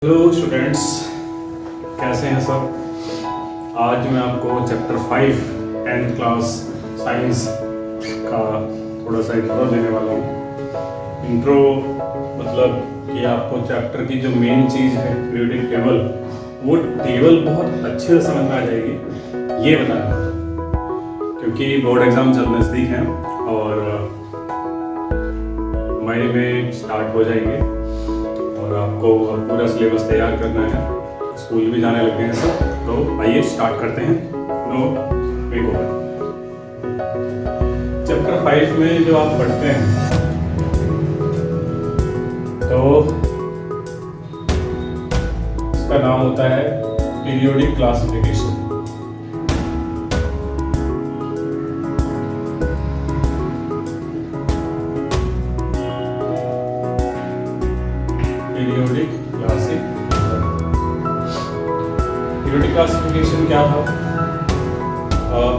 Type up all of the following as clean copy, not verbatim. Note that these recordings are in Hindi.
हेलो स्टूडेंट्स, कैसे हैं सब। आज मैं आपको चैप्टर 5 10th क्लास साइंस का थोड़ा सा इंट्रो देने वाला हूँ। इंट्रो मतलब कि आपको चैप्टर की जो मेन चीज़ है पीरियोडिक टेबल, वो टेबल बहुत अच्छे से समझ में आ जाएगी ये बताया, क्योंकि बोर्ड एग्ज़ाम जब नज़दीक हैं और मई में स्टार्ट हो जाएंगे और आपको अब पूरा सिलेबस तैयार करना है। स्कूल भी जाने लग गए हैं सब, तो आइए स्टार्ट करते हैं। Know make over. चैप्टर 5 में जो आप पढ़ते हैं तो इसका नाम होता है पीरियोडिक क्लासिफिकेशन। पीरियोडिक क्लासिफिकेशन क्या था?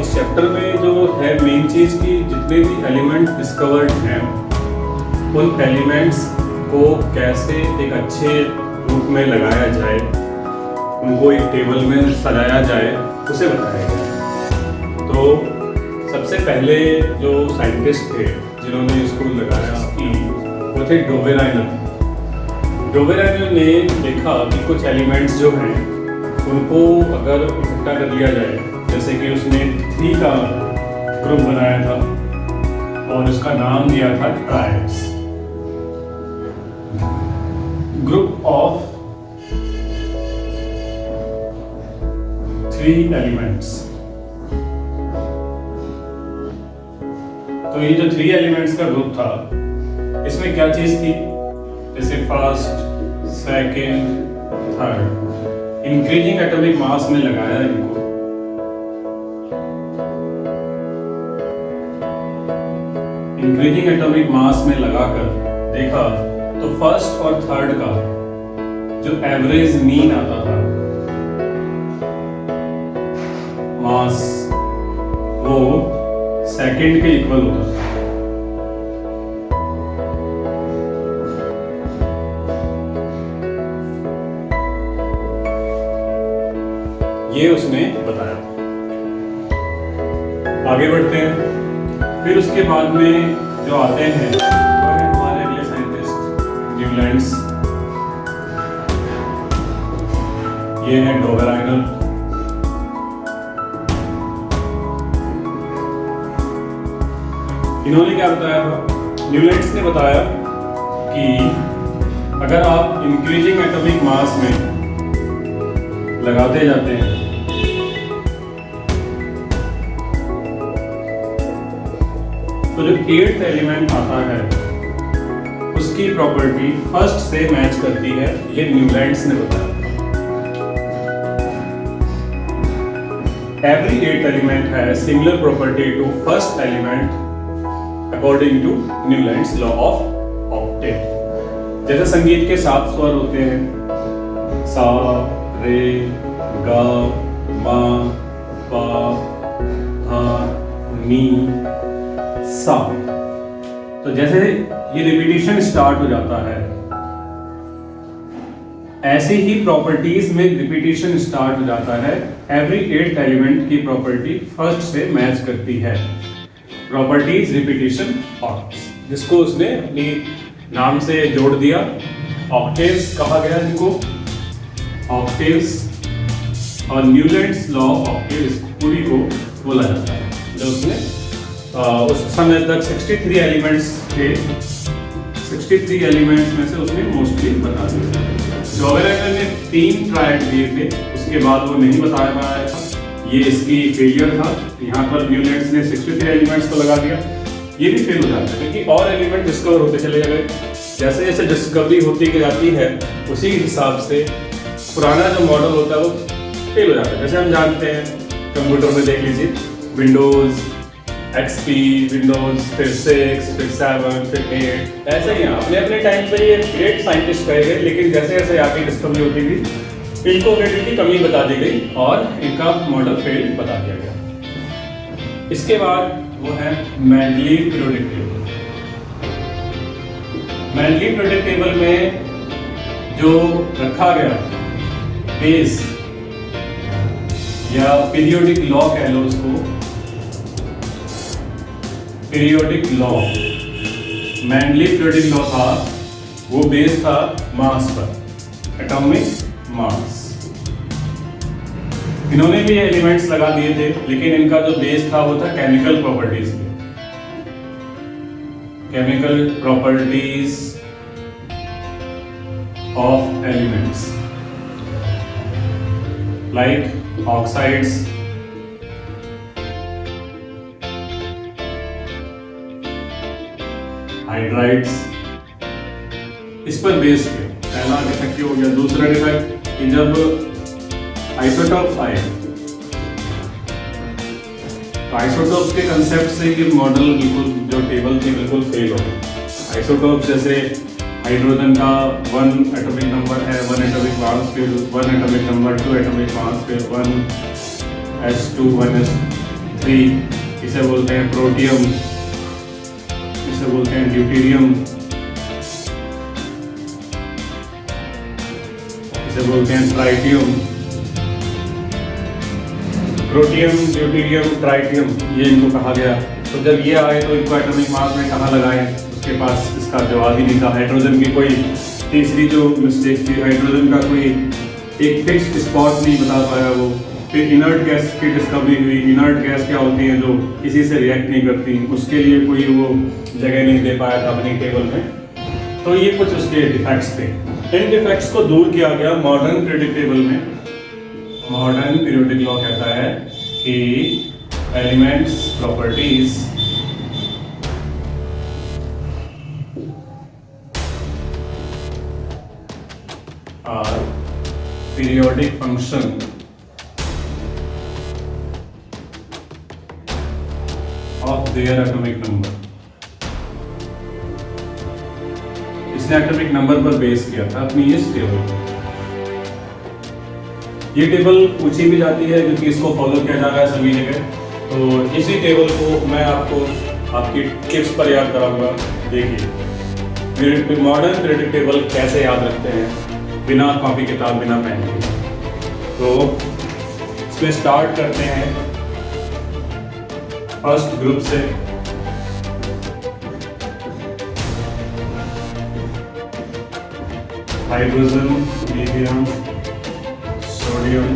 इस चैप्टर में जो है मेन चीज़ की जितने भी एलिमेंट डिस्कवर्ड हैं उन एलिमेंट्स को कैसे एक अच्छे रूप में लगाया जाए, उनको एक टेबल में सजाया जाए, उसे बताया गया। तो सबसे पहले जो साइंटिस्ट थे जिन्होंने इसको लगाया वो थे डोबेराइनर। डोबेराइनर ने देखा कि कुछ एलिमेंट्स जो हैं उनको अगर इकट्ठा कर लिया जाए, जैसे कि उसने 3 का ग्रुप बनाया था और उसका नाम दिया था ट्राइड्स, ग्रुप ऑफ 3 एलिमेंट्स। तो ये जो 3 एलिमेंट्स का ग्रुप था, इसमें क्या चीज थी, जैसे first, second, third, increasing atomic mass में लगाया इनको। इंक्रीजिंग एटॉमिक मास में लगाकर देखा तो फर्स्ट और थर्ड का जो एवरेज मीन आता था मास, वो सेकेंड के इक्वल होता था। ये उसने बताया। आगे बढ़ते हैं। फिर उसके बाद में जो आते हैं वो है हमारे अगले साइंटिस्ट न्यूलैंड्स। ये है डोबेराइनर। इन्होंने क्या बताया था? न्यूलैंड्स ने बताया कि अगर आप इंक्रीजिंग एटॉमिक मास में लगाते जाते हैं तो जो 8th एलिमेंट आता है उसकी प्रॉपर्टी फर्स्ट से मैच करती है, ये न्यूलैंड्स ने बताया। एवरी 8th एलिमेंट है similar property to first element according to Newlands law of octave. जैसे संगीत के 7 स्वर होते हैं, सा, रे, गा, मा, पा, धा, नी, सा। तो जैसे ये रिपीटिशन स्टार्ट हो जाता है, ऐसे ही प्रॉपर्टीज में रिपीटिशन स्टार्ट हो जाता है। एवरी 8th एलिमेंट की प्रॉपर्टी फर्स्ट से मैच करती है। प्रॉपर्टीज रिपीटिशन ऑक्टेव्स, जिसको उसने अपनी नाम से जोड़ दिया। ऑक्टेव्स कहा गया इनको, ऑक्टेव्स, और न्यूलैंड्स लॉ ऑक्टेव्स पूरी को बोला जाता है। जब उसने उस समय तक 63 एलिमेंट्स थे, 63 एलिमेंट्स में से उसने मोस्टली बता दिया। डोबेराइनर ने 3 ट्रायड दिए थे, उसके बाद वो नहीं बता पाया था, ये इसकी फेलियर था। यहाँ पर न्यूलैंड्स ने 63 एलिमेंट्स को लगा दिया, ये भी फेल हो जाता है क्योंकि और एलिमेंट डिस्कवर होते चले गए। जैसे जैसे डिस्कवरी होती जाती है उसी हिसाब से पुराना जो मॉडल होता है वो फेल हो जाता है। जैसे हम जानते हैं कंप्यूटर में देख लीजिए, विंडोज XP, विंडोज, फिर 6, फिर 7, फिर 8, ऐसे ही अपने अपने टाइम पे ये ग्रेट साइंटिस्ट कहे गए, लेकिन जैसे जैसे आगे डिस्कवरी होती गई इनको क्रेडिट की कमी बता दी गई और इनका मॉडल फेल बता दिया गया। इसके बाद वो है Mendeleev periodic table. Mendeleev periodic table में जो रखा गया बेस या पीरियोडिक लॉ कह लो उसको, periodic law, mainly periodic law था, वो बेस था मास पर, एटॉमिक मास। इन्होंने भी एलिमेंट्स लगा दिए थे, लेकिन इनका जो बेस था वो था केमिकल प्रॉपर्टीज पे, chemical properties of elements like oxides, hydrides, इस पर बेस किया। पहला डिफेक्ट हो गया। दूसरा डिफेक्ट कि जब आइसोटॉप्स आए तो आइसोटॉप्स के कंसेप्ट से ये मॉडल बिल्कुल, जो टेबल थी बिल्कुल फेल हो गई। आइसोटॉप्स जैसे हाइड्रोजन का 1 एटॉमिक नंबर है, 1 एटॉमिक मास, फिर 1 एटॉमिक नंबर, 2 एटॉमिक मास, फिर 1s2 1s3, इसे बोलते हैं प्रोटियम, इसे बोलते हैं ड्यूटेरियम, इसे बोलते हैं ट्राइटियम। प्रोटियम, ड्यूटेरियम, ट्राइटियम, ये इनको कहा गया। तो जब ये आए तो इनको एटॉमिक मास में कहाँ लगाए, उसके पास इसका जवाब ही नहीं था। हाइड्रोजन की कोई तीसरी जो मिस्टेक थी, हाइड्रोजन का कोई एक फिक्स्ड स्पॉट नहीं बता पाया वो। फिर इनर्ट गैस की डिस्कवरी हुई। इनर्ट गैस क्या होती है, जो किसी से रिएक्ट नहीं करती, उसके लिए कोई वो जगह नहीं दे पाया था अपनी टेबल में। तो ये कुछ उसके डिफेक्ट्स थे। इन डिफेक्ट्स को दूर किया गया मॉडर्न पीरियोडिक टेबल में। मॉडर्न पीरियोडिक लॉ कहता है कि elements properties are periodic function of their atomic number. इसने एटॉमिक नंबर पर बेस किया था अपनी इस टेबल को। ये टेबल पूछी भी जाती है क्योंकि इसको फॉलो किया जा रहा है सभी जगह। तो इसी टेबल को मैं आपको आपकी टिप्स पर याद कराऊंगा। देखिए मॉडर्न पीरियोडिक टेबल कैसे याद रखते हैं बिना कॉपी किताब, बिना पेन के। तो इसमें स्टार्ट करते हैं फर्स्ट ग्रुप से। Hydrogen, lithium, sodium,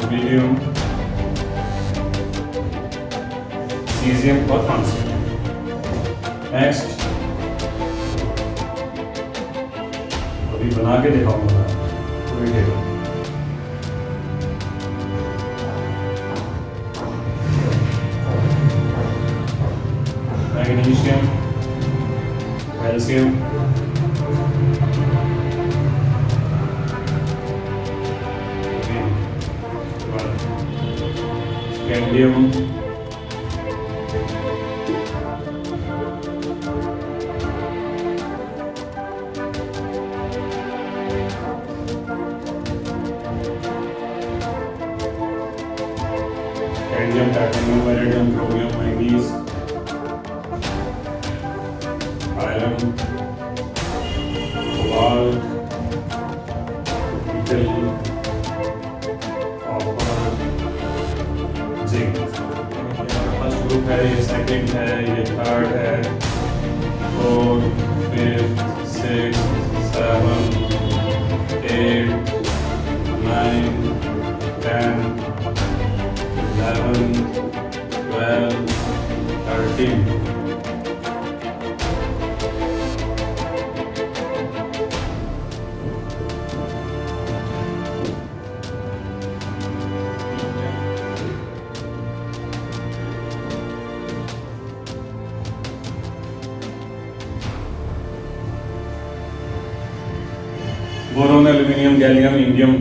rubidium, caesium और फ्रांसियम। नेक्स्ट अभी बना के दिखाऊंगा पूरी table. Magnesium, calcium, cadmium, cadmium, titanium, vanadium, chromium, manganese, iron, cobalt, nickel, first group है, ये सेकंड है, ये थर्ड है, 4, 5, 6, 7, 8, 9, 10, 11, 12, 13। Boron, aluminium, gallium, indium,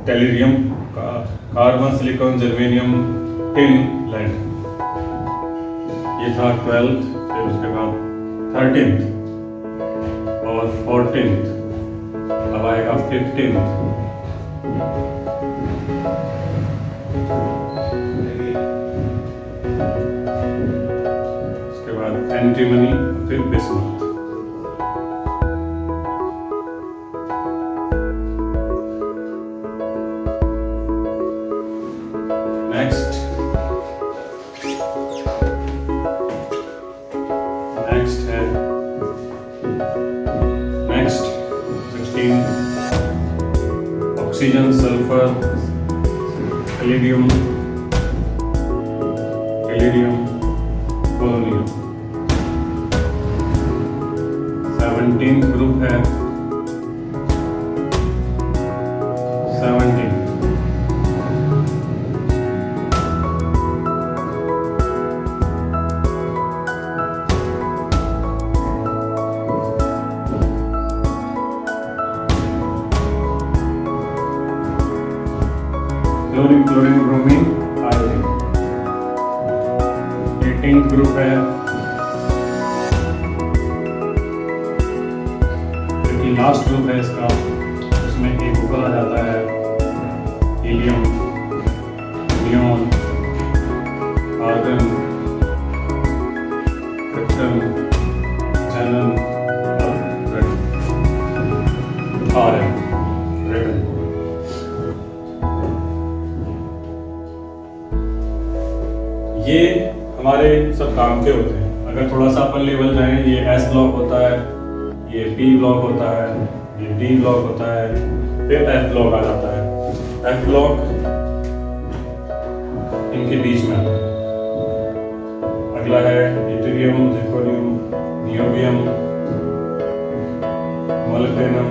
tellurium, carbon, silicon, germanium, tin, lead. ये था 12th, फिर उसके बाद 13th और 14th, अब आएगा 15th। उसके बाद एंटीमनी, फिर bismuth. Oxygen, sulphur, palladium, polonium. 17th group है 17। Chlorine, chlorine, bromine, iodine. 18th group है लास्ट ग्रुप है इसका, उसमें एक ऊपर आ जाता है helium, neon, argon, krypton, xenon और रेडियम। ये हमारे सब काम के होते हैं। अगर थोड़ा सा अपन लेवल जाएं, ये S ब्लॉक होता है, ये P ब्लॉक होता है, ये D ब्लॉक होता है, फिर F ब्लॉक आ जाता है। F ब्लॉक इनके बीच में आता है। अगला है deuterium, zirconium, niobium, molybdenum,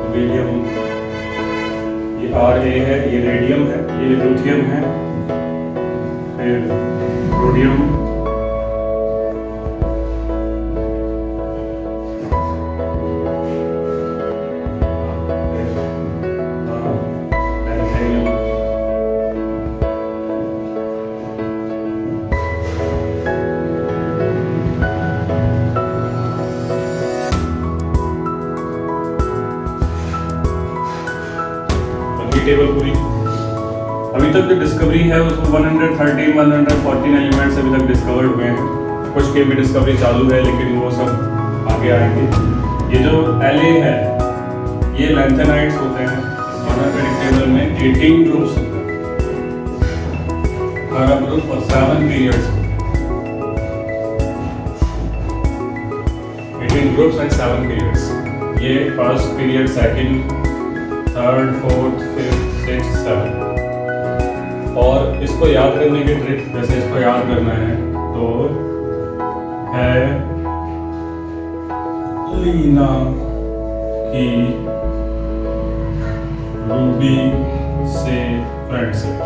rubidium. ये Ra है, ये रेडियम है, ये रुथियम है, फिर रोडियम, टेबल पूरी। अभी तक जो डिस्कवरी है उसमें 113, 114 एलिमेंट्स अभी तक डिस्कवर्ड हुए हैं। कुछ के भी डिस्कवरी चालू है, लेकिन वो सब आगे आएंगे। ये जो LA है, ये लैंथेनाइट्स होते हैं। मोनोपेरिक टेबल में 18 ग्रुप्स होते हैं, हर ग्रुप और 7 पीरियड्स, 18 ग्रुप्स एंड 7 पीरियड्स। ये first period, second, third, fourth, fifth, sixth, seven. और इसको याद करने की ट्रिक, जैसे इसको याद करना है तो है लीना की रूबी से फ्रेंडशिप।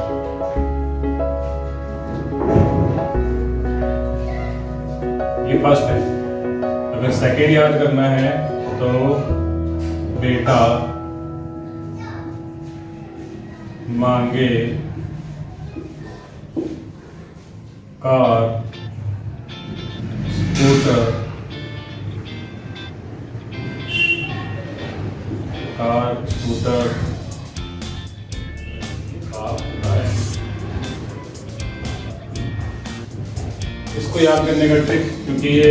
ये फर्स्ट है। अगर सेकेंड याद करना है तो बेटा मांगे कार, स्कूटर, इसको याद करने का ट्रिक, क्योंकि ये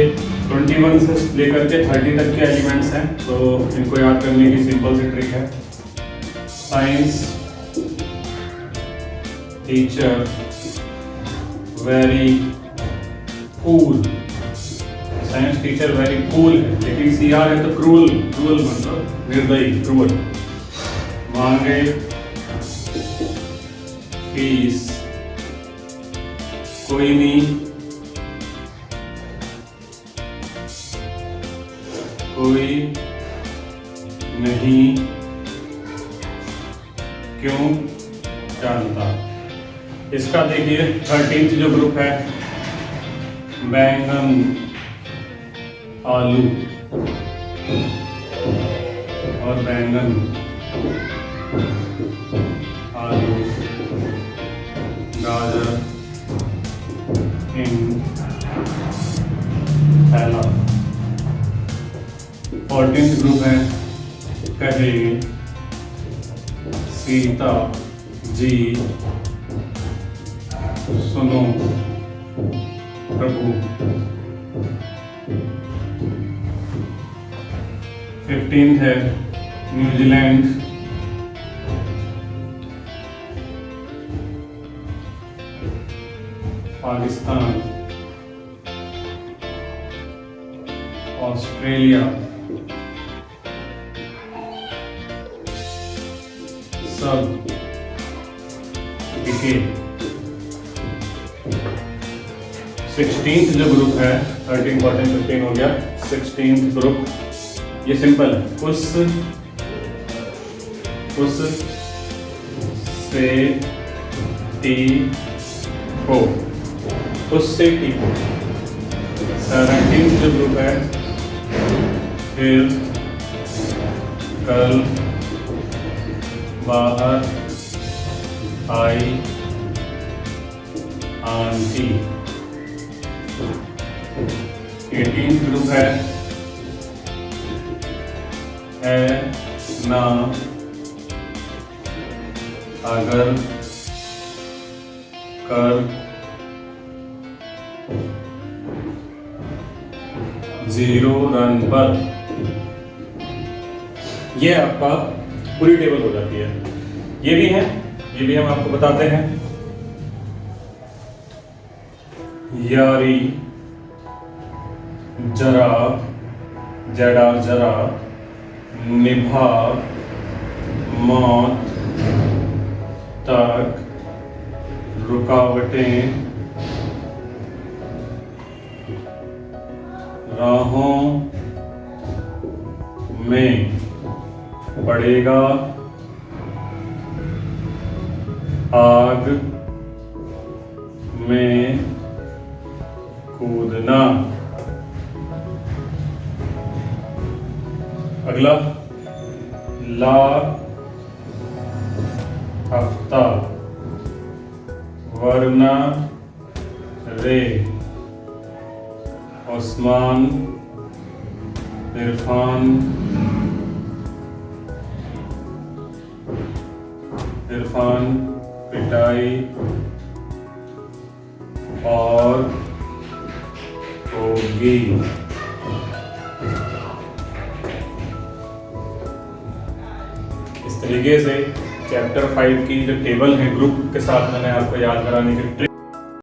21 से लेकर के 30 तक के एलिमेंट्स हैं, तो इनको याद करने की सिंपल सी ट्रिक है। Science teacher very cool. Science teacher very cool है, लेकिन CR है तो क्रूअल, क्रूअल मतलब निर्दयी, क्रूअल। मांगे फीस कोई नहीं, कोई नहीं क्यों जानता। इसका देखिए 13th जो ग्रुप है, बैंगन, आलू और बैंगन, आलू, गाजर, हिंग, थैला। 14th ग्रुप है कहे, सीता जी, सुनो प्रभु। 15th है न्यूजीलैंड, पाकिस्तान, ऑस्ट्रेलिया, इमोशनल डीके। 16th जो ग्रुप है, 13, 14, 15 हो गया, 16th ग्रुप, ये सिंपल है, उस से टी को, उससे टी को। 17th जो ग्रुप है, फिर कल बाहर आई आंटी। 18th ग्रुप है ना अगर कर 0 रन पर। ये आपका पूरी टेबल हो जाती है। ये भी हम आपको बताते हैं। यारी जरा जरा निभा मौत तक रुकावटें राहों में पड़ेगा आग में कूदना। अगला ला हफ्ता वरना रे उस्मान इरफान पिटाई और होगी। इस तरीके से चैप्टर 5 की जो टेबल है ग्रुप के साथ मैंने आपको याद कराने की